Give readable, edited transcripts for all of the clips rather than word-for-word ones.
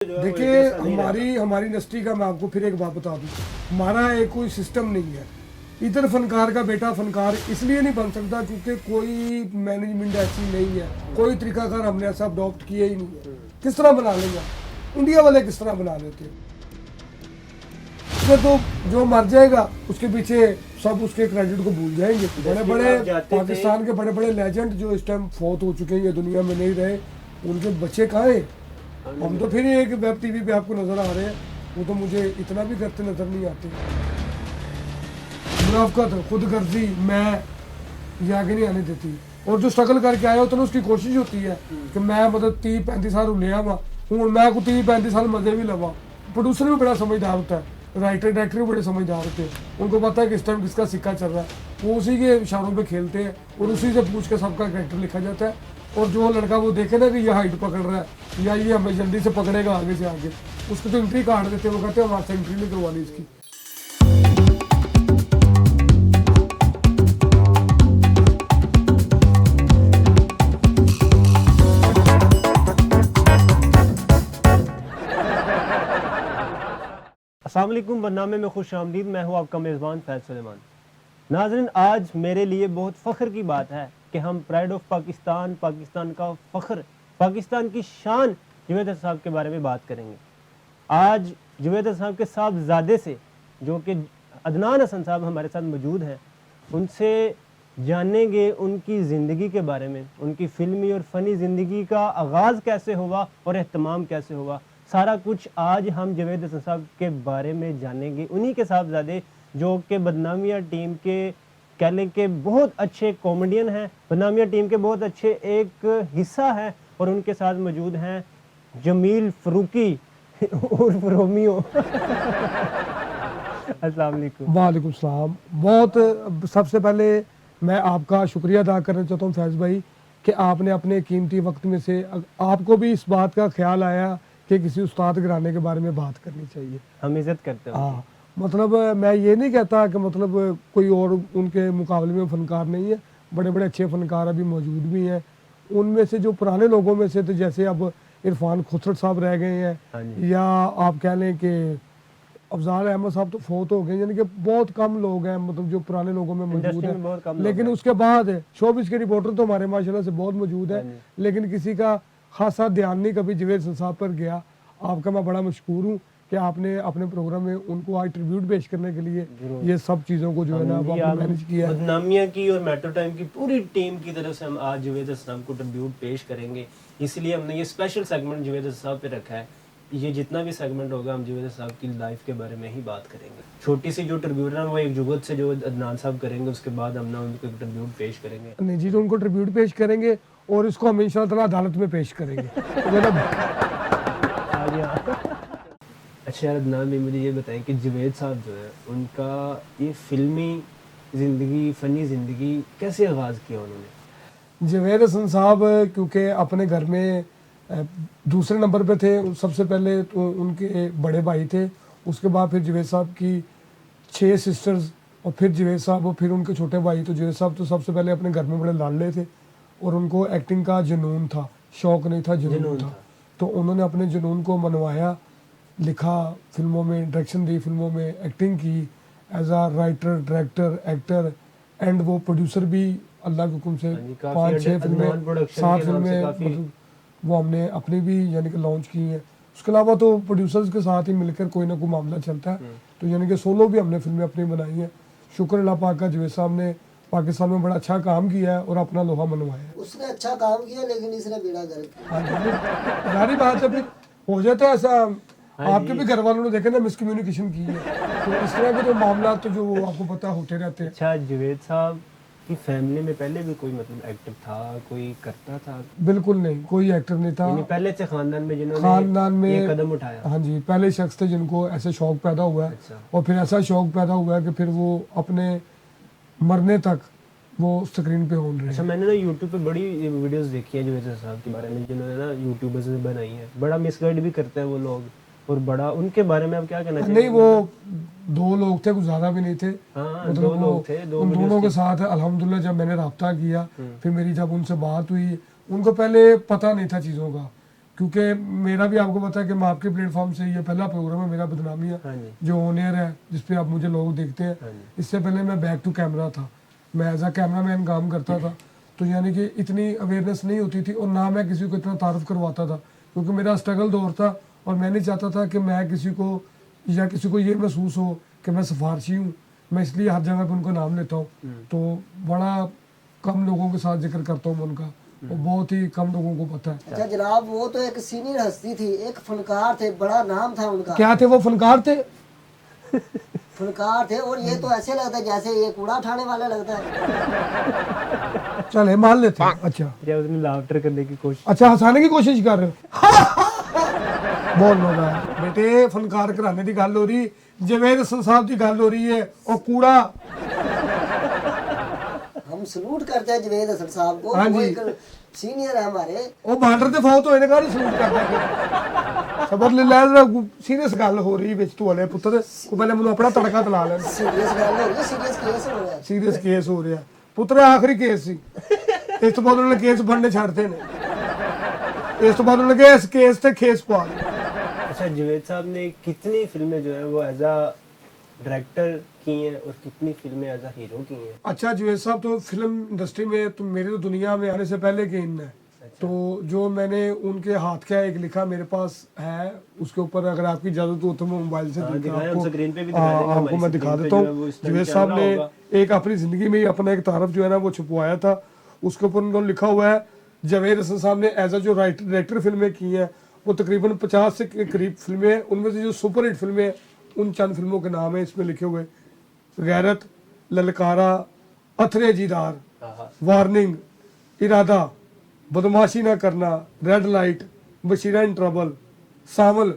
देखिए हमारी हमारी इंडस्ट्री का मैं आपको फिर एक बात बता दूं, हमारा एक कोई सिस्टम नहीं है। इधर फनकार का बेटा फनकार इसलिए नहीं बन सकता क्योंकि कोई मैनेजमेंट ऐसी नहीं है, कोई तरीकाकार हमने ऐसा अडॉप्ट किया ही नहीं है। किस तरह बना लेंगे इंडिया वाले, किस तरह बना लेते हैं? उसमें तो जो मर जाएगा उसके पीछे सब उसके क्रेडिट को भूल जाएंगे। बड़े बड़े पाकिस्तान के बड़े बड़े लेजेंड जो इस टाइम फौत हो चुके हैं, ये दुनिया में नहीं रहे, उनके बच्चे कहाँ हैं? हम तो फिर एक वेब टीवी पे आपको नजर आ रहे हैं, वो तो मुझे इतना भी करते नजर नहीं आते। मुनाफकत, खुद गर्जी मैं ये आगे नहीं आने देती। और जो स्ट्रगल करके आया होता है उसकी कोशिश होती है कि मैं मतलब 30-35 साल ले आवा हूँ, मैं को 30-35 साल मजे भी लवा। प्रोड्यूसर भी बड़ा समझदार होता है, राइटर डायरेक्टर भी बड़े समझदार होते हैं, उनको पता है कि इस टाइम किसका सिक्का चल रहा है, वो उसी के इशारों पे खेलते हैं और उसी से पूछ के सबका कैरेक्टर लिखा जाता है। और जो लड़का वो देखे ना कि ये हाइट पकड़ रहा है या ये हमें जल्दी से पकड़ेगा आगे से आगे, उसको तो एंट्री काट देते हैं। वो कहते हैं हमारे से एंट्री नहीं करवानी इसकी। अस्सलाम वालेकुम, बरनामे में खुश आमदीद। मैं हूँ आपका मेज़बान फैज़ सुलेमान। नाज़रीन, आज मेरे लिए बहुत फ़ख्र की बात है कि हम प्राइड ऑफ पाकिस्तान, पाकिस्तान का फ़ख्र, पाकिस्तान की शान जुवेद साहब के बारे में बात करेंगे। आज जुवेद साहब के साहबजादे से, जो कि अदनान हसन साहब हमारे साथ मौजूद हैं, उनसे जानेंगे उनकी ज़िंदगी के बारे में, उनकी फ़िल्मी और फ़नी ज़िंदगी का आगाज़ कैसे हुआ और एहतमाम कैसे हुआ। सारा कुछ आज हम जुवेद हसन साहब के बारे में जानेंगे। उन्हीं के साहबजादे जो कि बदनामिया टीम के कह लें कि बहुत अच्छे कॉमेडियन हैं, बदनामिया टीम के बहुत अच्छे एक हिस्सा हैं, और उनके साथ मौजूद हैं जमील फ़रूकी उर्फ रोमियो। अस्सलाम वालेकुम। वालेकुम सलाम। बहुत सबसे पहले मैं आपका शुक्रिया अदा करना चाहता हूँ फैज़ भाई कि आपने अपने कीमती वक्त में से आपको भी इस बात का ख्याल आया कि किसी उस्ताद घराने के बारे में बात करनी चाहिए। हम इज़्ज़त करते हैं। हाँ, मतलब मैं ये नहीं कहता कि मतलब कोई और उनके मुकाबले में फ़नकार नहीं है, बड़े बड़े अच्छे फ़नकार अभी मौजूद भी हैं। उनमें से जो पुराने लोगों में से तो जैसे अब इरफान खुसरत साहब रह गए हैं, या आप कह लें कि अफजाल अहमद साहब तो फौत हो गए, यानी कि बहुत कम लोग हैं मतलब जो पुराने लोगों में मौजूद हैं। लेकिन उसके बाद शोबिस के रिपोर्टर तो हमारे माशाल्लाह से बहुत मौजूद है, लेकिन किसी का खासा ध्यान नहीं कभी जुवेद साहब पर गया। आपका मैं बड़ा मशकूर हूँ कि आपने अपने प्रोग्राम में उनको आज ट्रिब्यूट पेश करने के लिए ये सब चीज़ों को जो है ना आपने मैनेज किया है। बदनामिया की और मेट्रो टाइम की पूरी टीम की तरफ से हम आज जुवेद साहब को ट्रिब्यूट पेश करेंगे, इसलिए हमने ये स्पेशल सेगमेंट जुवेद साहब पे रखा है। ये जितना भी सेगमेंट होगा हम जुवेद साहब की लाइफ के बारे में ही बात करेंगे। छोटी सी जो ट्रिब्यूट है वो एक जुगत से जो अदनान साहब करेंगे, उसके बाद हम ना उनको ट्रिब्यूट पेश करेंगे। नहीं जी, तो उनको ट्रिब्यूट पेश करेंगे और इसको हम इंशाअल्लाह अदालत में पेश करेंगे। अच्छा यार अदनान भाई, मुझे ये बताएं कि जुवेद साहब जो है उनका ये फिल्मी ज़िंदगी, फ़नी ज़िंदगी कैसे आगाज़ किया उन्होंने? जुवेद हसन साहब क्योंकि अपने घर में दूसरे नंबर पे थे। सबसे पहले तो उनके बड़े भाई थे, उसके बाद फिर जुवेद साहब की 6 सिस्टर्स और फिर जुवेद साहब और फिर उनके छोटे भाई। तो जुवेद साहब तो सबसे पहले अपने घर में बड़े लाडले थे और उनको एक्टिंग का जुनून था, शौक़ नहीं था, जुनून था। तो उन्होंने अपने जुनून को मनवाया, लिखा फिल्मों में, डायरेक्शन दी फिल्मों में, एक्टिंग की as a writer, director, actor and वो प्रोड्यूसर भी अल्लाह के हुक्म से 5-6 फिल्में, 7 फिल्में मतलब वो हमने अपनी भी यानी कि लॉन्च की हैं। उसके अलावा तो प्रोड्यूसर्स के साथ ही मिलकर कोई ना कोई मामला चलता है, तो यानी कि सोलो भी हमने फिल्में अपनी बनाई हैं। शुक्र अल्लाह पाक का, जुवेद साहब ने पाकिस्तान में बड़ा अच्छा काम किया है और अपना लोहा मनवाया है। उसने अच्छा काम किया लेकिन इसने बेड़ा गर्क किया। हाँ, जारी बात है, फिर हो जाता है ऐसा। आपके भी घर वालों ने देखे ना मिसकम्युनिकेशन की है, तो इस तरह के तो मामला तो जो आपको पता होते रहते हैं। अच्छा, जुवेद साहब की फैमिली में पहले भी कोई मतलब एक्टर था, कोई करता था? बिल्कुल नहीं, कोई एक्टर नहीं था। यानी पहले से खानदान में जिन्होंने खानदान में ये कदम उठाया? हाँ जी, पहले शख्स थे जिनको ऐसे शौक पैदा हुआ है। अच्छा। और फिर ऐसा शौक पैदा हुआ है कि फिर वो अपने मरने तक वो स्क्रीन पे हो रहे हैं। अच्छा, मैंने ना यूट्यूब पे बड़ी वीडियोस देखी है जुवेद साहब के बारे में, जिन्होंने ना यूट्यूबर्स ने बनाई है। बड़ा मिसगाइड भी करते हैं वो लोग, और बड़ा उनके बारे में आप क्या कहना चाहिए? नहीं, वो 2 लोग थे, कुछ ज़्यादा भी नहीं थे। हाँ, मतलब 2 लोग थे, उन दोनों के साथ अल्हम्दुलिल्लाह जब मैंने रब्ता किया, फिर मेरी जब उनसे बात हुई, उनको पहले पता नहीं था चीज़ों का, क्योंकि मेरा भी आपको पता है कि मैं आपके प्लेटफॉर्म से ये पहला प्रोग्राम है मेरा बदनामिया हाँ जी। जो ऑन एयर है जिसपे आप मुझे लोग देखते हैं। हाँ जी। इससे पहले मैं बैक टू कैमरा था, मैं एज अ कैमरा मैन काम करता था, तो यानी कि इतनी अवेयरनेस नहीं होती थी और ना मैं किसी को इतना तारुफ करवाता था, क्योंकि मेरा स्ट्रगल दौर था और मैं नहीं चाहता था कि मैं किसी को या किसी को ये महसूस हो कि मैं सिफारशी हूँ। मैं इसलिए हर जगह पे उनका नाम लेता हूँ, तो बड़ा कम लोगों के साथ जिक्र करता हूँ उनका, और बहुत ही कम लोगों को पता है। अच्छा जनाब, वो तो एक सीनियर हस्ती थी, एक फनकार थे, बड़ा नाम था उनका। क्या थे वो? फनकार थे? फनकार थे, और ये तो ऐसे लगता है जैसे ये कूड़ा उठाने वाला लगता है। चले मान लेते हैं। अच्छा या उसने लाफ्टर करने की कोशिश। अच्छा, हंसाने की कोशिश कर रहे हो? बहुत मजा आया बेटे। फनकार कराने की गल हो रही, जवेद हसन साहब की गल हो रही है, और कूड़ा। हम सलूट करते हैं जवेद हसन साहब को, हाँ वो जी। एक सीनियर है हमारे। ਉਹ ਬਾਰਡਰ ਤੇ ਫੌਤ ਹੋਏ ਨੇ ਕਾਹਨੂੰ ਸਲੂਟ ਕਰਦਾ ਫਿਰ? ਸਬਰ ਲੈ ਲੈ, ਸੀਰੀਅਸ ਗੱਲ ਹੋ ਰਹੀ ਵਿੱਚ ਤੁਹਾਡੇ ਪੁੱਤਰ ਕੋ, ਪਹਿਲੇ ਮੈਨੂੰ ਆਪਣਾ ਤੜਕਾ ਤਲਾ ਲੈਣ। सीरियस गल हो रही है, सीरियस केस हो रहा है। ਸੀਰੀਅਸ ਕੇਸ ਹੋ ਰਿਹਾ ਪੁੱਤਰ, ਆਖਰੀ ਕੇਸ ਸੀ। ਇਸ ਤੋਂ ਬਾਅਦ ਉਹਨਾਂ ਨੇ ਕੇਸ ਫੜਨੇ ਛੱਡਦੇ ਨੇ, ਇਸ ਤੋਂ ਬਾਅਦ ਉਹਨਾਂ ਨੇ ਇਸ ਕੇਸ ਤੇ ਖੇਸ ਪਵਾ ਦਿੱਤਾ। अच्छा, जावेद साहब ने कितनी फिल्में जो है वो एज अ डायरेक्टर की हैं और कितनी फिल्में एज अ हीरो की हैं? अच्छा जवेद साहब तो फिल्म इंडस्ट्री में तो मेरी तो दुनिया में आने से पहले के इन है, तो जो मैंने उनके हाथ का एक लिखा मेरे पास है, उसके ऊपर अगर आपकी इजाजत हो तो मैं मोबाइल से दिखाएं, हम स्क्रीन पे भी दिखा हाँ, देंगे, आपको हमारी मैं दिखा स्क्रीन पे देता जो है वो हूँ। इस तरह जवेद से साहब कैमरा ने होगा। एक अपनी जिंदगी में ही अपना एक तारफ जो है ना वो छुपवाया था, उसके ऊपर उन्होंने लिखा हुआ है जवेद हसन साहब ने एज अ जो डायरेक्टर फिल्में की हैं वो तकरीबन 50 से करीब फिल्में हैं, उनमें से जो सुपरहिट फिल्में हैं उन चंद फिल्मों के नाम है इसमें लिखे हुए। गैरत, ललकारा, अथरे जीदार, हाँ, वार्निंग, इरादा, बदमाशी ना करना, red light, Bashira in trouble, Sawal.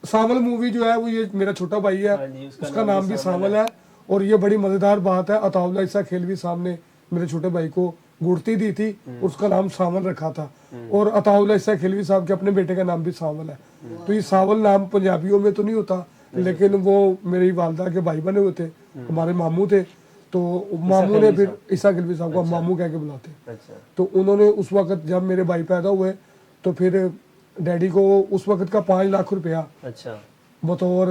Sawal movie जो है वो ये मेरा छोटा भाई है, हाँ जी, उसका नाम भी सावल है। और ये बड़ी मजेदार बात है, अताउल्ला ईसा खेलवी साहब ने मेरे छोटे भाई को गुड़ती दी थी, उसका नाम सावल रखा था, और अताउल्ला ईसा खेलवी साहब के अपने बेटे का नाम भी सावल है। तो ये सावल नाम पंजाबियों में तो नहीं होता, लेकिन वो मेरी वालदा के भाई बने हुए थे, हमारे मामू थे, तो मामू ने फिर ईसा खिलवी साहब को हम मामू कह के बुलाते। अच्छा, तो उन्होंने उस वक्त जब मेरे भाई पैदा हुए तो फिर डैडी को उस वक्त का 5 लाख रुपया अच्छा, बतौर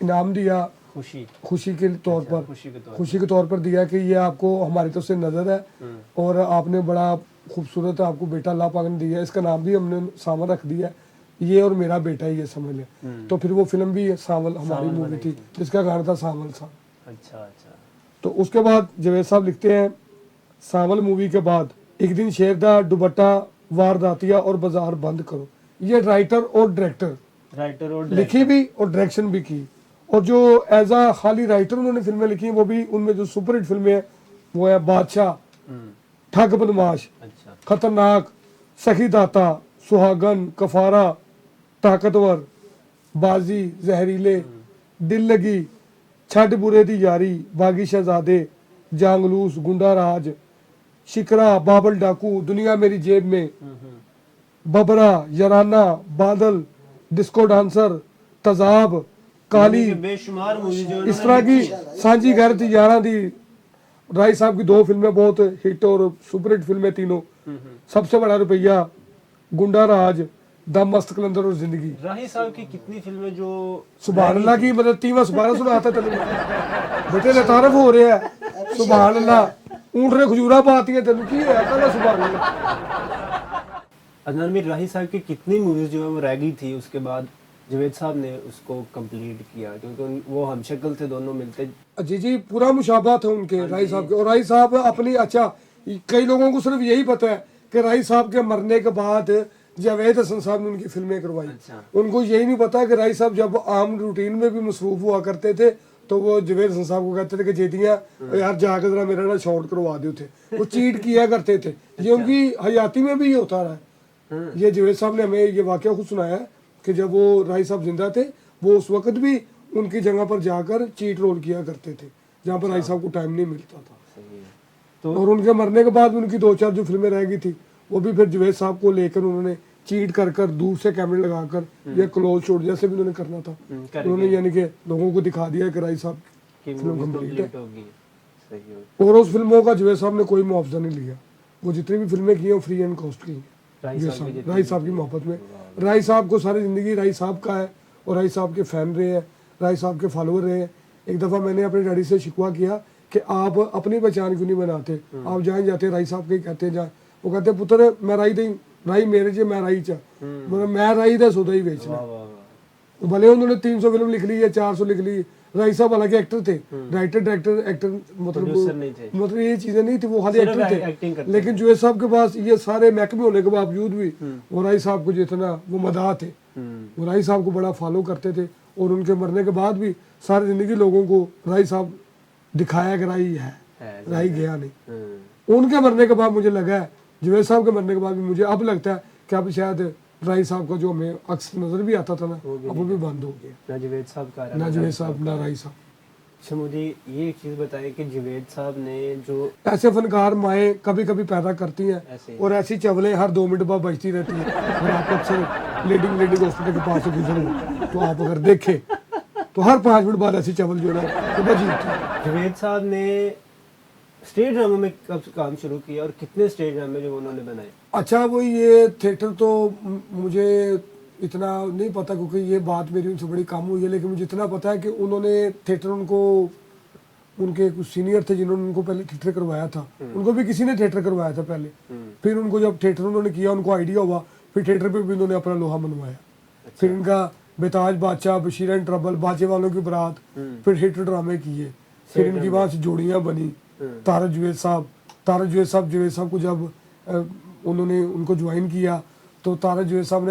इनाम दिया, खुशी खुशी के तौर पर, खुशी के तौर पर दिया कि ये आपको हमारी तरफ से नजर है और आपने बड़ा खूबसूरत आपको बेटा अल्लाह पाक ने दिया है, इसका नाम भी हमने सावल रख दिया, ये और मेरा बेटा ही ये समझ लें। तो फिर वो फिल्म भी सावल हमारी मूवी थी जिसका गाना था सावल सा। अच्छा अच्छा, तो उसके बाद जवेद साहब लिखते हैं सावल मूवी के बाद एक दिन शेर दा दुपट्टा वारदातिया और बाजार बंद करो। ये राइटर और डायरेक्टर और लिखी भी और डायरेक्शन भी की, और जो एज अ खाली राइटर उन्होंने फिल्में लिखी वो भी, उनमें जो सुपरहिट फिल्में हैं वो है बादशाह, ठग बदमाश, अच्छा, खतरनाक, सखी दाता, सुहागन, कफारा, ताकतवर, बाजी, जहरीले, दिल लगी, छठ बुरे दी यारी, बागी शहजादे, जांगलूस, गुंडा राज, शिकरा, बाबल डाकू, दुनिया मेरी जेब में, बबरा, यराना, बादल, डिस्को डांसर, तजाब, काली, बेशुमार मूवी जो इस तरह की सांझी गैरत यारा दी। राय साहब की 2 फिल्में बहुत हिट और सुपरहिट फिल्में तीनों, सबसे बड़ा रुपया, गुंडा राज, दम मस्त कलंदर और जिंदगी। राही साहब की कितनी फिल्में जो सुभान अल्लाह की, मतलब 3 सुभान सुनाता तेन बेटे ने तारफ हो रहा है। सुभान अल्लाह, ऊंट ने खजूरा पाती है तेन की है, कहना सुभान अल्लाह। अदनान मीर राही साहब की कितनी मूवीज जो है वो रह गई थी, उसके बाद जवेद साहब ने उसको कंप्लीट किया, क्योंकि वो हम शक्ल थे दोनों मिलते। जी जी, पूरा मुशाबा था उनके राही साहब के। और राही साहब अपनी, अच्छा कई लोगों को सिर्फ यही पता है कि राही साहब के मरने के बाद जावेद हसन साहब ने उनकी फिल्में करवाई, उनको यही नहीं पता कि राही साहब जब आम रूटीन में भी मसरूफ हुआ करते थे तो वो जावेद हसन साहब को कहते थे कि जेदिया यार जाकर जरा मेरा ना शॉर्ट करवा दो थे, वो चीट किया करते थे। ये उनकी हयाती में भी ये होता रहा है। ये जावेद साहब ने हमें ये वाकया खुद सुनाया है कि जब वो राही साहब जिंदा थे वो उस वक्त भी उनकी जगह पर जाकर चीट रोल किया करते थे जहाँ पर राही साहब को टाइम नहीं मिलता था। तो और उनके मरने के बाद भी उनकी 2-4 जो फिल्में रह गई थी वो भी फिर जावेद साहब को लेकर उन्होंने चीट कर कर दूर से कैमरे लगाकर या क्लोज शॉट जैसे भी उन्होंने करना था, उन्होंने यानी कि लोगों को दिखा दिया कि राही साहब की फिल्म कंप्लीट है। होगी। सही हो। और उस फिल्मों का जावेद साहब ने कोई मुआवजा नहीं लिया, वो जितनी भी फिल्में की हैं फ्री एंड कॉस्ट की हैं। राही ये साहब साहब राही साहब की मोहब्बत में, राही साहब को सारी ज़िंदगी राही साहब का है और राही साहब के फ़ैन रहे हैं, राही साहब के फॉलोअर रहे हैं। एक दफ़ा मैंने अपने डैडी से शिकवा किया कि आप अपनी पहचान क्यों नहीं बनाते, आप जहाँ जाते राही साहब के कहते हैं जहाँ, वो कहते पुत्र मैं राही दी राही मेरे च मैं राही चा, मतलब मैं राही का सौदा ही बेचना। वाह वाह वाह। भले उन्होंने 300 फिल्म लिख ली या 400 लिख ली, राही साहब हालांकि एक्टर थे, राइटर डायरेक्टर एक्टर प्रोड्यूसर नहीं थे। मतलब ये चीजें नहीं थी, वो खाली सिर्फ एक्टर एक्टिंग थे। करते लेकिन जुएद साहब के पास ये सारे महकमे होने के बावजूद भी वो राही साहब को जितना वो मदाह थे, वो राही साहब को बड़ा फॉलो करते थे। और उनके मरने के बाद भी सारी जिंदगी लोगों को राही साहब दिखाया कि राही है, राही गया नहीं। उनके मरने के बाद मुझे लगा है, जुवेद साहब के मरने के बाद भी मुझे अब लगता है कि अब शायद राही साहब का जो हमें अक्स नजर भी आता था ना, अब वो भी बंद हो गया। ना जुवेद साहब का ना जुवेद साहब ना राही साहब। अच्छा मुझे ये एक चीज़ बताइए कि जुवेद साहब ने जो ऐसे फनकार माएँ कभी कभी पैदा करती हैं ऐसे और ऐसी चवलें हर 2 मिनट बाद बजती रहती हैं। और आप अक्सर लीडिंग हॉस्पिटल के पास से गुजरो तो आप अगर देखें तो हर 5 मिनट बाद ऐसी चवल जो है ना तो बजी होती है। जुवेद साहब ने स्टेज ड्रामा में कब काम शुरू किया और कितने स्टेज ड्रामे जो उन्होंने बनाए? अच्छा वो ये थिएटर तो मुझे इतना नहीं पता क्योंकि ये बात मेरी उनसे बड़ी कम हुई है, लेकिन मुझे इतना पता है कि उन्होंने थिएटर उनको उनके कुछ सीनियर थे जिन्होंने उनको पहले थिएटर करवाया था, उनको भी किसी ने थिएटर करवाया था पहले। फिर उनको जब थिएटर उन्होंने किया उनको आइडिया हुआ, फिर थिएटर पे भी उन्होंने अपना लोहा मनवाया। फिर इनका बेताज बादशाह, बशीर एंड ट्रबल, बाजे वालों की बारात, फिर थिएटर ड्रामे किए। फिर इनकी वहाँ से जोड़ियाँ बनी। तारा जुवेद साहब को जब उन्होंने उनको ज्वाइन किया तो तारा जुवेद साहब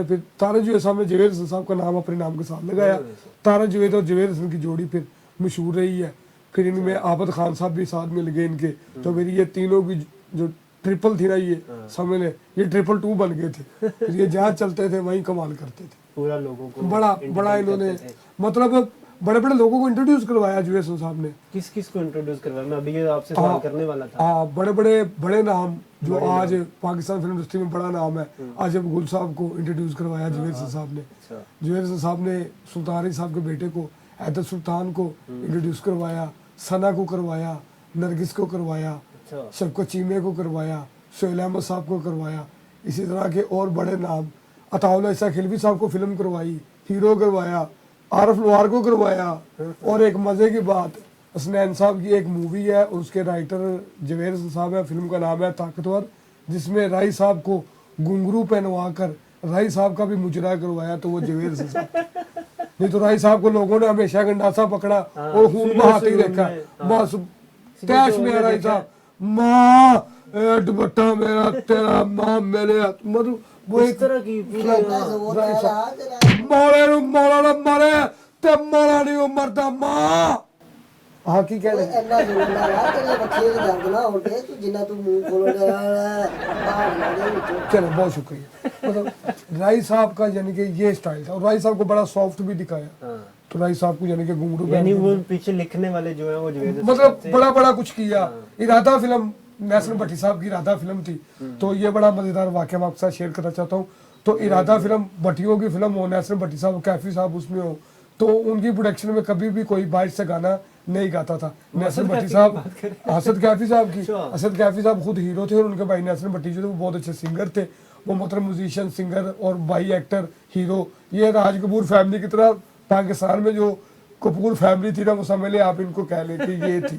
ने जवेद हसन साहब का नाम अपने नाम के साथ लगाया। तारा जुवेद और जवेद हसन की जोड़ी फिर मशहूर रही है। फिर इनमें आबद खान साहब भी साथ में लगे इनके, तो मेरी ये तीनों की जो ट्रिपल थी ना, ये समझ ले ये 222 बन गए थे। फिर ये जहाँ चलते थे वहीं कमाल करते थे। पूरा लोगों को बड़ा इन्होंने मतलब बड़े बड़े लोगों को इंट्रोड्यूस करवाया जुवेद हसन साहब ने। किस को इंट्रोड्यूस करवाया? मैं अभी ये आपसे सवाल करने वाला था। हाँ, बड़े नाम जो आज पाकिस्तान फिल्म इंडस्ट्री में बड़ा नाम है, आजब गुल साहब को इंट्रोड्यूस करवाया जुवेद हसन साहब ने। जुवेद हसन साहब ने सुल्तान अली साहब के बेटे को, हैदर सुल्तान को इंट्रोड्यूस करवाया, सना को करवाया, नरगिस को करवाया, शफकत चीमे को करवाया, सोहेल अहमद साहब को करवाया। इसी तरह के और बड़े नाम, अताउल्लाह ईसा खिलवी साहब को फिल्म करवाई, हीरो करवाया, आरफ लोहार को करवाया। और एक मज़े की बात, हसनैन साहब की एक मूवी है, उसके राइटर जवेद हसन साहब है, फिल्म का नाम है ताकतवर, जिसमें राही साहब को घुंघरू पहनवा कर राही साहब का भी मुजरा करवाया, तो वो जवेद हसन साहब। नहीं तो राही साहब को लोगों ने हमेशा गंडासा पकड़ा और खून बहाते ही देखा, बस कैश में राही साहब माँ दुपट्टा मेरा तेरा माँ मेरे मतलब वो एक तरह की मौला मारे ते मौला नहीं मरता माँ। हाँ की कह रहे ਇੰਨਾ ਜ਼ੋਰਦਾਰ ਆ ਤੇਰੇ ਬੱਚੇ ਦੇ ਦਰਦ ਨਾ ਹੋਣਗੇ ਤੂੰ ਜਿੰਨਾ ਤੂੰ ਮੂੰਹ ਖੋਲ ਰਿਹਾ ਬਾਹਰ ਨਾ ਦੇ ਵਿੱਚੋਂ। चलो बहुत शुक्रिया। मतलब राही साहब का यानी कि ये स्टाइल था और राही साहब को बड़ा सॉफ्ट भी दिखाया। तो राही साहब को यानी कि घुंघरू यानी वो पीछे लिखने वाले जो है वो जुवेद हसन मतलब बड़ा कुछ किया। इरादा फिल्म नेशनल भट्टी साहब की इरादा फिल्म थी, तो ये बड़ा मजेदार वाकया मैं आपके साथ शेयर करना चाहता हूँ। तो इरादा फिल्म भट्टियों की फिल्म हो, नेशनल भट्टी साहब कैफी साहब उसमें हो, तो उनकी प्रोडक्शन में कभी भी कोई बाहर से गाना नहीं गाता था। नेशनल भट्टी साहब, असद कैफी साहब की, असद कैफी साहब खुद हीरो थे और उनके भाई नेशनल भट्टी जो थे वो बहुत अच्छे सिंगर थे। वो मतलब म्यूजिशियन, सिंगर और भाई एक्टर, हीरो। ये राज कपूर फैमिली की तरह पाकिस्तान में जो कपूर फैमिली थी ना, वो समझ ले आप इनको कह ले कि ये थी।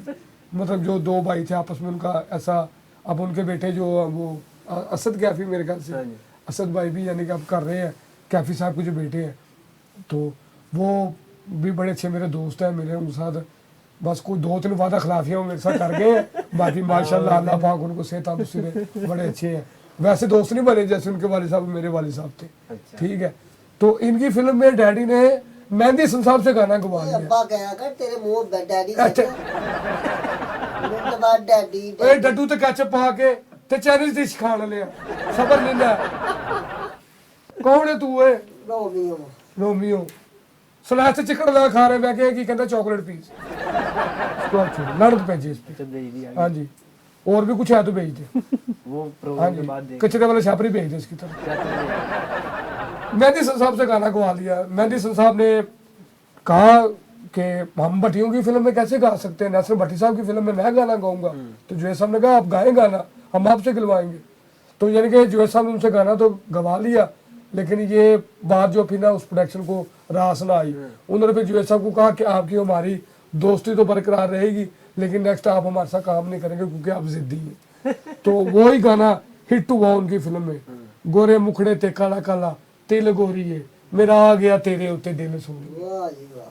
मतलब जो 2 भाई थे आपस में उनका ऐसा। अब उनके बेटे जो वो असद कैफी मेरे ख्याल से असद भाई भी यानी कि अब कर रहे हैं, कैफी साहब के जो बेटे हैं, तो वो भी बड़े अच्छे मेरे दोस्त हैं। मेरे उनके साथ बस कोई 2-3 वादा खिलाफियाँ मेरे साथ कर गए हैं, बाकी माशाल्लाह अल्लाह पाक उनको सेहत तंदुरुस्ती बड़े अच्छे हैं। वैसे दोस्त नहीं बने जैसे उनके वालिद साहब मेरे वालिद साहब थे। ठीक है, तो इनकी फिल्म में डैडी ने मेहंदी हसन साहब से गाना गवा दिया। अब्बा कहा कर तेरे मुंह डैडी डैडी ए डड्डू ते केचप पा के ते चाइनीज डिश खान लिया, सबर नहीं लिया। कौन है तू? रोमियो रोमियो स्लैश चिकन ला खा रहे बैठे की कहता चॉकलेट पीस लड़त भेजे इस पे। हाँ जी, और भी कुछ है तो भेज दे। वो हाँ प्रोग्राम जी, के बाद देख कचरे वाले छापरी भेज दे इसकी तरफ। मेहंदी हसन साहब से गाना गवा लिया। मेहंदी हसन साहब ने कहा कि हम भट्टियों की फिल्म में कैसे गा सकते हैं, नेशनल भट्टी साहब की फिल्म में मैं गाना गाऊंगा। तो जवेद साहब ने कहा आप गाएं गाना, हम आपसे गिलवाएंगे। तो यानी कि जुवैद साहब ने उनसे गाना तो गवा लिया, लेकिन ये बात जो फिर ना उस प्रोडक्शन को रास ना आई। उन्होंने फिर जुवैद साहब को कहा कि आपकी हमारी दोस्ती तो बरकरार रहेगी, लेकिन नेक्स्ट आप हमारे साथ काम नहीं करेंगे क्योंकि आप जिद्दी हैं। तो वो ही गाना हिट हुआ उनकी फिल्म में, गोरे मुखड़े ते काला काला तिल गोरी है मेरा आ गया तेरे उत्ते दिल सोनी। वाह जी वाह,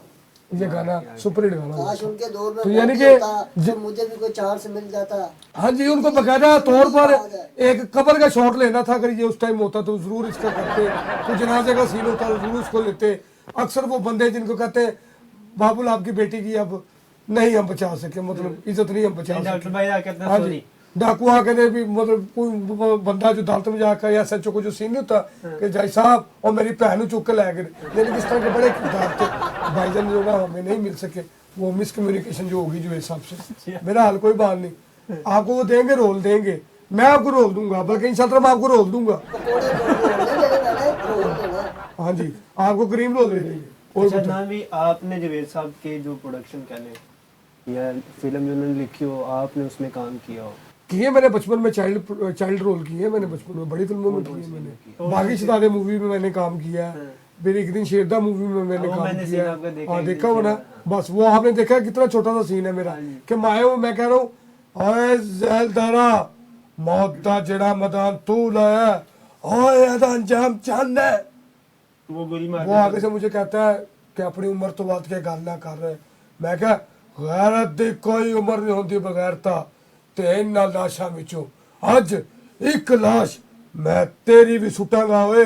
ये गाना सुपरहिट गाना हुआ। काश उनके दौर में तो यानी मौका कि होता, तो मुझे भी कोई चांस मिल जाता। हाँ जी, उनको बकायदा तौर पर एक कब्र का शॉट लेना था, अगर ये उस टाइम होता तो जरूर इसका करते। तो जनाजे का सीन होता तो जरूर उसको लेते। अक्सर वो बंदे जिनको कहते हैं बाबुल आपकी बेटी की अब नहीं हम बचा सके, मतलब इज्जत नहीं हम बचा डॉक्टर सके। भाई आके अपना हाँ सॉरी। जी, डाकू आके ने भी मतलब कोई बंदा जो अदालत में जाकर या सचो को जो सीन नहीं होता कि जज साहब और मेरी भैन को चुक के लै गए, लेकिन इस तरह के बड़े किरदार थे भाईजान जो ना हमें नहीं मिल सके। वो मिसकम्युनिकेशन जो होगी जो हिसाब से, मेरा हाल कोई बात नहीं, आपको वो देंगे रोल देंगे, मैं आपको रोल दूंगा, बल्कि इंशाल्लाह मैं आपको रोल दूंगा। पकौड़े रोल लेना। हाँ जी, आपको करीम रोल दे देंगे। और अच्छा नावी, आपने जवेद साहब के जो प्रोडक्शन कहने या फिल्म जो उन्होंने लिखी हो, आपने उसमें काम किया हो? किए मैंने बचपन में चाइल्ड रोल किए मैंने बचपन में, बड़ी फिल्मों में किए मैंने। बागी शतादे मूवी में मैंने काम किया, फिर एक दिन शेरदा मूवी में मैंने काम किया। हाँ देखा हो ना, बस वो आपने देखा कितना छोटा सा सीन है मेरा कि माए वो मैं कह रहा हूँ ओए ज़ैलदारा मौत दा जेड़ा मैदान तू लाया ओए एदा अंजाम चंद है। वो गोली मार वो आगे से मुझे कहता है कि अपनी उम्र तो बात के गल ना कर रहे। मैं क्या गैरत दी कोई उम्र नहीं होती बगैरता ते इन्ना लाशा विचों अज एक लाश मैं तेरी भी सुटांगा हुए।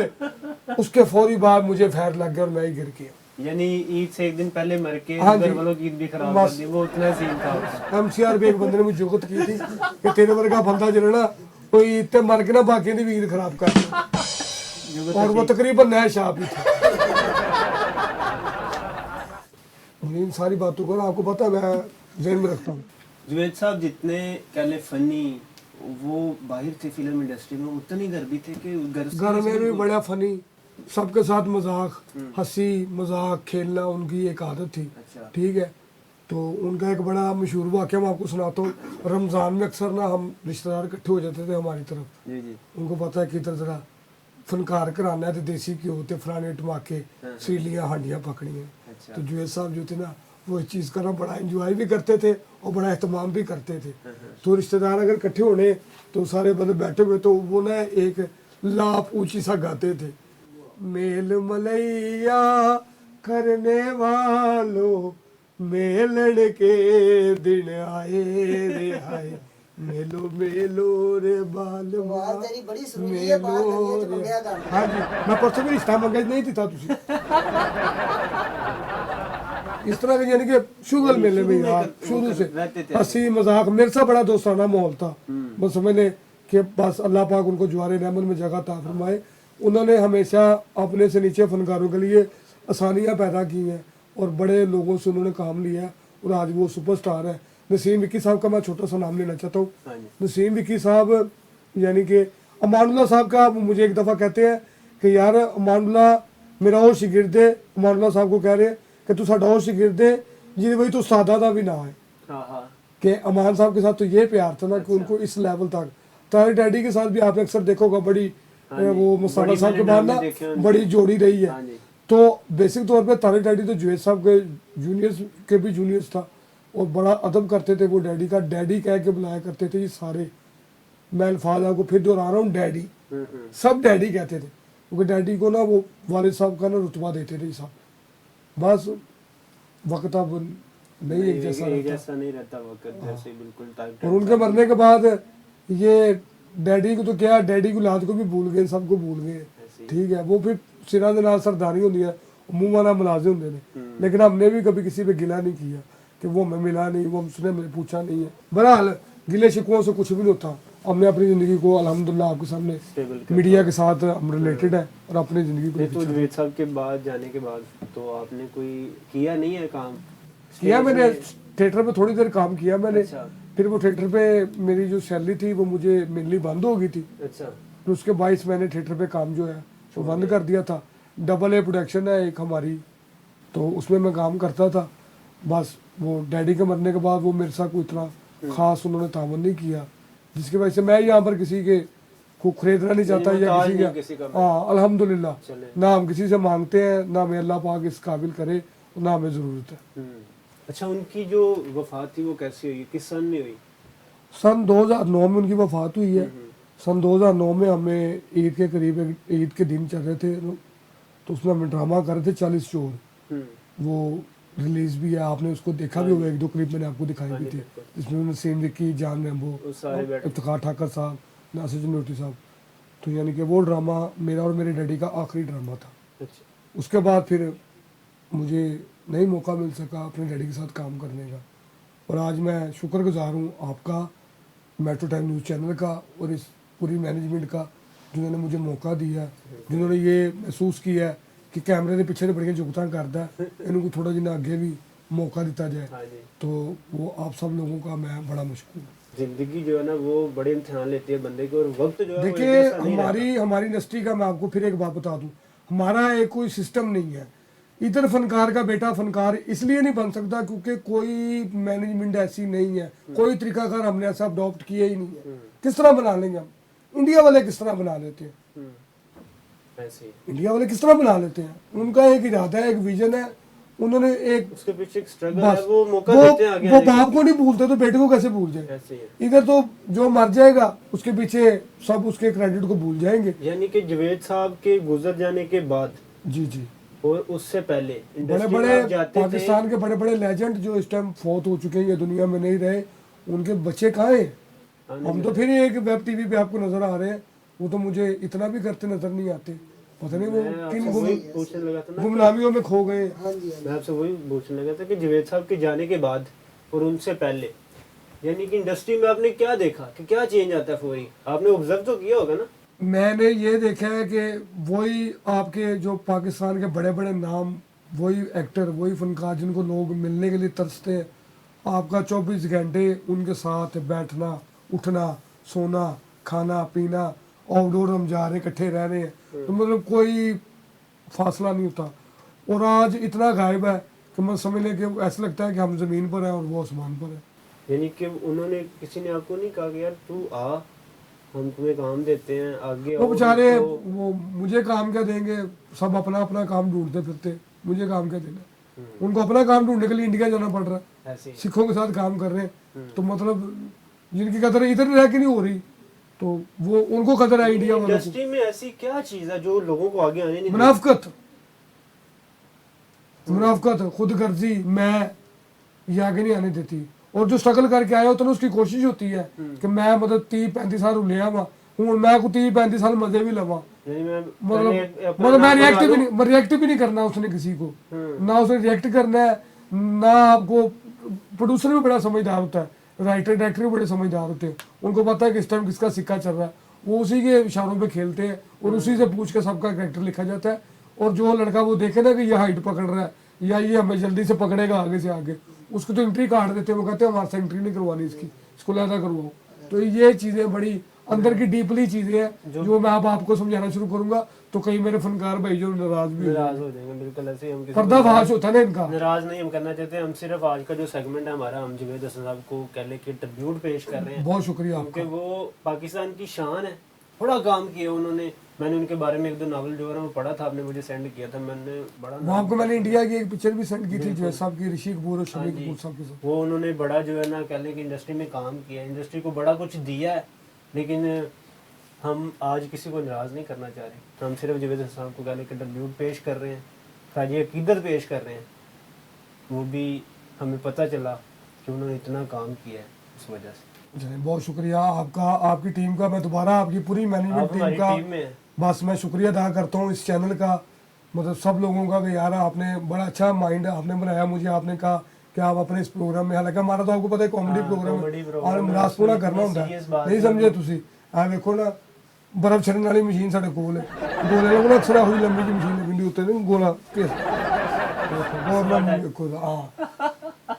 उसके फौरी बाद मुझे फैर लग गया और मैं ही गिर गया। यानी ईद से एक दिन पहले मर के हाँ जी। घर वालों की ईद भी खराब बस। कर दी, वो उतना सीन था। एमसीआर भी एक बंदे ने मुझे जुगत की थी कि तेरे वर्गा बंदा जो है ना कोई ईद ते मर के ना बाकी दी भी ईद खराब कर दे। और वो तकरीबन नया शाह भी था। इन सारी बातों को ना आपको पता है मैं ज़हन में रखता हूँ। जुवेद साहब जितने कहले फनी वो बाहर थे फिल्म इंडस्ट्री में, उतने घर भी थे कि घर में भी बड़ा फनी, सबके साथ मजाक हंसी मजाक खेलना उनकी एक आदत थी। अच्छा। ठीक है, तो उनका एक बड़ा मशहूर वाक़या मैं आपको सुनाता हूँ। रमज़ान में अक्सर ना हम रिश्तेदार इकट्ठे हो जाते थे हमारी तरफ। जी जी। उनको पता है कि इधर जरा फनकार कराना है तो देसी घ्यो होते फलाने टमाके सीलियाँ हांडियाँ पकड़ियाँ। अच्छा। तो जुवैद साहब जो थे ना वो इस चीज़ का ना बड़ा इंजॉय भी करते थे और बड़ा एहतमाम भी करते थे। तो रिश्तेदार अगर इकट्ठे होने तो सारे बंदे बैठे हुए तो वो ना एक लाप ऊंची सा गाते थे, मेल मलैया करने वालों मेलड़ के दिन आए रे हाय मेलो मेलो रे बाल आवाज तेरी बड़ी सुरीली है, बाहर लगी है तो मंगया कर। हाँ जी, मैं परसों भी रिश्ता मंगा नहीं दिता तुझे। इस तरह के यानी कि शुगल मेले में यार शुरू से हंसी मजाक, मेरे साथ बड़ा दोस्ताना माहौल था। बस मैंने कि बस अल्लाह पाक उनको जवार रहमत में जगह ता फरमाए। उन्होंने हमेशा अपने से नीचे फनकारों के लिए आसानियाँ पैदा की हैं और बड़े लोगों से उन्होंने काम लिया है और आज वो सुपरस्टार है। नसीम विक्की साहब का मैं छोटा सा नाम लेना चाहता हूँ। नसीम विक्की साहब यानी कि अमानुल्लाह साहब का मुझे एक दफ़ा कहते हैं कि यार अमानुल्लाह मेरा और शिगिर्द है। अमानुल्लाह साहब को कह रहे हैं कि तू साडा और शिगिर्द है जी वही तो सादा का भी ना है। कि अमान साहब के साथ तो ये प्यार था ना कि उनको इस लेवल तक। तारे डैडी के साथ भी आपने अक्सर देखोगा बड़ी वो मसाला साहब के बाद ना बड़ी जोड़ी रही है। तो बेसिक तौर पे तारे डैडी तो जुवैद साहब के जूनियर्स के भी जूनियर्स था और बड़ा अदब करते थे वो डैडी का, डैडी कह के बुलाया करते थे ये सारे। मैं अल्फाज आपको फिर दोहरा रहा हूँ, डैडी सब डैडी कहते थे क्योंकि डैडी को ना वो वालिद साहब का ना रुतबा देते थे साहब। बस वक्त अब नहीं एक जैसा नहीं रहता वक्त जैसे बिल्कुल। और उनके मरने के बाद ये डैडी को तो क्या डैडी को लाद को भी भूल गए, सबको भूल गए। ठीक है, वो फिर सिरा के नाल सरदारी होती है, मुँह वाला मुलाजे होंगे ने। लेकिन हमने भी कभी किसी पे गिला नहीं किया कि वो हमें मिला नहीं, वो उसने मुझे पूछा नहीं है। बहरहाल गिले शिकवों से कुछ भी नहीं होता। हमने अपनी ज़िंदगी को अल्हम्दुलिल्लाह आपके सामने मीडिया के साथ हम रिलेटेड है और अपनी ज़िंदगी को तो जुवैद साहब के बाद जाने के बाद तो आपने कोई किया नहीं है काम? किया मैंने थिएटर पे थोड़ी देर काम किया मैंने। अच्छा। फिर वो थिएटर पे मेरी जो सैलरी थी वो मुझे मिलनी बंद हो गई थी। अच्छा। फिर उसके बाईस मैंने थिएटर पे काम जो है वो बंद कर दिया था। डबल ए प्रोडक्शन है एक हमारी, तो उसमें मैं काम करता था। बस वो डैडी के मरने के बाद वो मेरे साथ कोई इतना ख़ास उन्होंने तावन नहीं किया, जिसकी वजह से मैं यहाँ पर किसी के को खरीदना नहीं चाहता या मोहताज किसी नहीं किसी का। का। हाँ अल्हम्दुलिल्लाह, चले। ना हम किसी से मांगते हैं, ना हमें अल्लाह पाक इस काबिल करे, ना हमें ज़रूरत है। अच्छा, उनकी जो वफात थी वो कैसी हुई, किस सन में हुई? सन 2009 में उनकी वफात हुई है। सन 2009 में हमें ईद के करीब ईद के दिन चल रहे थे, तो उसमें हम ड्रामा कर रहे थे 40 चोर। वो रिलीज भी है, आपने उसको देखा भी होगा, एक दो क्लिप मैंने आपको दिखाई भी थी, जिसमें उन्होंने सेन विक्की, जान रैम्बो, सारे बैठे। इफ्तिखार ठाकर साहब, नासिर जमनोटी साहब। तो यानी कि वो ड्रामा मेरा और मेरे डैडी का आखिरी ड्रामा था। अच्छा। उसके बाद फिर मुझे नहीं मौका मिल सका अपने डैडी के साथ काम करने का, और आज मैं शुक्रगुजार हूँ आपका, मेट्रो टाइम न्यूज़ चैनल का और इस पूरी मैनेजमेंट का, जिन्होंने मुझे मौका दिया, जिन्होंने ये महसूस किया है कि कैमरे के पीछे बड़िया जुगतां करता है, इनको थोड़ा जिन्ना आगे भी मौका दिता जाए। हाँ जी। तो वो आप सब लोगों का मैं बड़ा मुश्किल हूँ। जिंदगी जो है ना वो बड़े इम्तिहान लेती है बंदे को, और वक्त जो है वो एक देखिए जैसा नहीं रहता। हमारी इंडस्ट्री का मैं आपको फिर एक बात बता दूं, हमारा एक कोई सिस्टम नहीं है। इधर फनकार का बेटा फनकार इसलिए नहीं बन सकता क्योंकि कोई मैनेजमेंट ऐसी नहीं है, कोई तरीकाकार हमने ऐसा अडॉप्ट किया ही नहीं है। किस तरह बना लेंगे हम? इंडिया वाले किस तरह बना लेते हैं? ऐसे ही। इंडिया वाले किस तरह बना लेते हैं? उनका एक इरादा है, एक विजन है, उन्होंने एक उसके पीछे एक स्ट्रगल बस है, वो मौका देते हैं आगे वो आने का। बाप को नहीं भूलते तो बेटे को कैसे भूल जाए? ऐसे ही है। इधर तो जो मर जाएगा उसके पीछे सब उसके क्रेडिट को भूल जाएंगे। यानी कि जावेद साहब के गुजर जाने के बाद जी जी, और उससे पहले बड़े इंडस्ट्री में बड़े आप जाते थे। पाकिस्तान के बड़े बड़े लेजेंड जो इस टाइम फौत हो चुके हैं या दुनिया में नहीं रहे, उनके बच्चे कहाँ हैं? हम तो फिर एक वेब टीवी पे आपको नजर आ रहे हैं, वो तो मुझे इतना भी करते नजर नहीं आते, पता नहीं वो मैं किन आपसे वही पूछने लगा था ना, गुमनामियों में खो गए। हाँ जी, हाँ मैं आपसे वही पूछने लगा था कि जावेद साहब के जाने के बाद और उनसे पहले यानी कि इंडस्ट्री में आपने क्या देखा कि क्या चेंज आता है फौरी? आपने ऑब्जर्व तो किया होगा ना? मैंने ये देखा है कि वही आपके जो पाकिस्तान के बड़े बड़े नाम, वही एक्टर, वही फनकार जिनको लोग मिलने के लिए तरसते हैं, आपका 24 घंटे उनके साथ बैठना, उठना, सोना, खाना पीना, आउटडोर हम जा रहे हैं, इकट्ठे रह रहे हैं, तो मतलब कोई फासला नहीं होता। और आज इतना गायब है कि मैं समझ लें कि ऐसा लगता है कि हम ज़मीन पर हैं और वो आसमान पर है। यानी कि उन्होंने, किसी ने आपको नहीं कहा कि यार तू आ, हम तुम्हें काम देते हैं, आगे वो आओ, बेचारे तो वो मुझे काम क्या देंगे? सब अपना अपना काम ढूंढते फिरते, मुझे काम क्या देना? उनको अपना काम ढूंढने के लिए इंडिया जाना पड़ रहा है, ऐसे ही। सिखों के साथ काम कर रहे हैं, तो मतलब जिनकी कदर इधर रह के नहीं हो रही, तो वो उनको कदर है इंडिया वालों को। इंडस्ट्री में ऐसी क्या चीज है जो लोगों को आगे आने नहीं देती? मुनाफकत, मुनाफकत, खुद गर्जी, मैं ये आगे नहीं आने देती। और जो स्ट्रगल करके आया होता है ना, उसकी कोशिश होती है कि मैं मतलब 30-35 साल ले आवा हूँ, मैं को 30-35 साल मजे भी लवा, यानी मैं मतलब पहले अपना मतलब मैं नाम रिएक्ट भी नहीं करना उसने किसी को, ना उसने रिएक्ट करना है, ना आपको। प्रोड्यूसर भी बड़ा समझदार होता है, राइटर डायरेक्टर भी बड़े समझदार होते हैं, उनको पता है कि इस टाइम किसका सिक्का चल रहा है, वो उसी के इशारों पे खेलते हैं और उसी से पूछ के सबका कैरेक्टर लिखा जाता है। और जो लड़का वो देखे ना कि ये हाइट पकड़ रहा है या ये हमें जल्दी से पकड़ेगा आगे से आगे, उसको तो एंट्री काट देते हैं, वो कहते हैं हमारे से एंट्री नहीं करवानी इसकी, इसको लहदा करवाओ। तो ये चीज़ें बड़ी अंदर की डीपली चीज़ें हैं जो मैं अब आपको समझाना शुरू करूंगा तो कई मेरे फनकार भाई जो नाराज भी नाराज हो जाएंगे। बिल्कुल ऐसे ही हम किसी को पर्दाफाश होता है ना इनका। नाराज नहीं हम करना चाहते, हम सिर्फ आज का जो सेगमेंट है हमारा, हम जावेद हसन साहब को कह ले कि ट्रिब्यूट पेश कर रहे हैं, बहुत शुक्रिया आपका। क्योंकि वो पाकिस्तान की शान है, बड़ा काम किया उन्होंने। मैंने उनके बारे में एक दो नावल जो है ना वो पढ़ा था, आपने मुझे सेंड किया था, मैंने बड़ा वो आपको मैंने इंडिया की एक पिक्चर भी सेंड की थी जवैद साहब की, ऋषि कपूर और शमी कपूर साहब के साथ। वो उन्होंने बड़ा जो है ना कह लें कि इंडस्ट्री में काम किया, इंडस्ट्री को बड़ा कुछ दिया है। लेकिन हम आज किसी को नाराज़ नहीं करना चाह रहे, हम सिर्फ जावेद हसन साहब को कह लें कि ट्रिब्यूट पेश कर रहे हैं, ताजी अकीदत पेश कर रहे हैं। वो भी हमें पता चला कि उन्होंने इतना काम किया है उस वजह से। चलिए बहुत शुक्रिया आपका, आपकी टीम का। मैं दोबारा आपकी पूरी मैनेजमेंट आप टीम हमारी का टीम में हैं। बस मैं शुक्रिया अदा करता हूँ इस चैनल का, मतलब सब लोगों का कि यार आपने बड़ा अच्छा माइंड आपने बनाया मुझे, आपने कहा कि आप अपने इस प्रोग्राम में, हालांकि हमारा तो आपको पता है कॉमेडी प्रोग्राम comedy है program और है, मरास पूरा उसमें करना होता serious है, बात नहीं समझे तुसी आ देखो ना बर्फ छड़न वाली मशीन साढ़े कोल है, गोले लोग अक्सर हुई लंबी जी मशीन लगी उत्ते नहीं गोला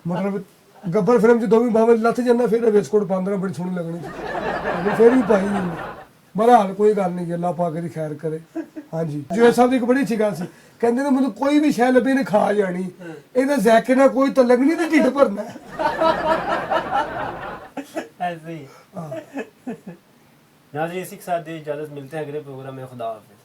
मतलब गब्बर फिल्म च दो भी बाबा लथ जाना फिर वेस्टकोट पांदरा बड़ी सोहनी लगनी, फिर भी पाई बहरहाल कोई गल नहीं, अल्लाह पाक दी खैर करे। हाँ जी, जो साहब एक बड़ी अच्छी गल सी, कहते ने मतलब कोई भी शै लभी ने खा जानी, ਇਹਦਾ ज़ायके ना कोई तो लगनी ते ढिड भरना ऐसे ही नाज़रीन इसी के साथ इजाज़त, मिलते हैं अगले प्रोग्राम में। खुदा हाफिज़।